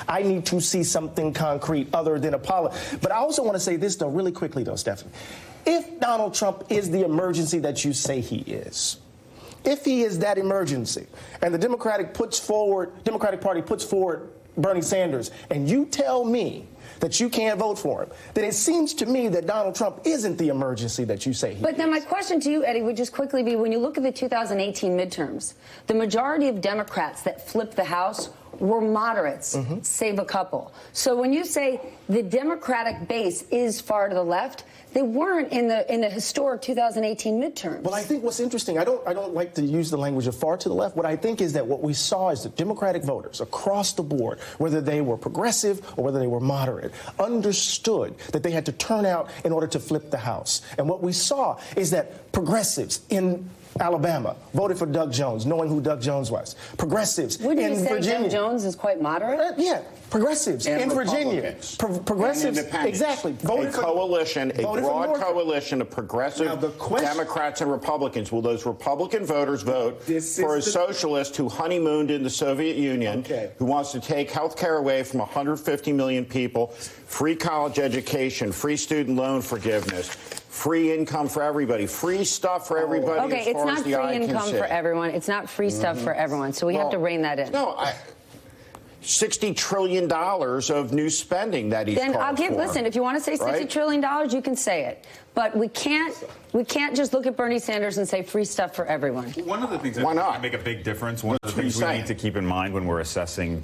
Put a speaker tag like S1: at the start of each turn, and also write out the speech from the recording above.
S1: I need to see something concrete other than Apollo. But I also want to say this, though, really quickly, though, Stephanie. If Donald Trump is the emergency that you say he is, if he is that emergency, and the Democratic Party puts forward Bernie Sanders, and you tell me that you can't vote for him, then it seems to me that Donald Trump isn't the emergency that you say he is.
S2: But then my question to you, Eddie, would just quickly be, when you look at the 2018 midterms, the majority of Democrats that flipped the House were moderates, save a couple. So when you say the Democratic base is far to the left, they weren't in the historic 2018 midterms.
S1: Well, I think what's interesting, I don't like to use the language of far to the left. What I think is that what we saw is that Democratic voters across the board, whether they were progressive or whether they were moderate, understood that they had to turn out in order to flip the House. And what we saw is that progressives in Alabama voted for Doug Jones, knowing who Doug Jones was. Progressives in Virginia.
S2: Wouldn't you say Doug Jones is quite moderate?
S1: Yeah, progressives in Virginia. Progressives, exactly.
S3: Voted a coalition, a broad coalition of progressive Democrats and Republicans. Will those Republican voters vote for a socialist who honeymooned in the Soviet Union, who wants to take health care away from 150 million people, free college education, free student loan forgiveness, free income for everybody, free stuff for everybody?
S2: Okay, it's not free income for everyone. It's not free stuff for everyone. So we have to rein that in.
S3: No, $60 trillion of new spending that he's
S2: Then
S3: called
S2: I'll give.
S3: for.
S2: Listen, if you want to say $60 trillion, you can say it. But we can't just look at Bernie Sanders and say free stuff for everyone.
S4: One of the things that can make a big difference, one of the things we need to keep in mind when we're assessing Bloomberg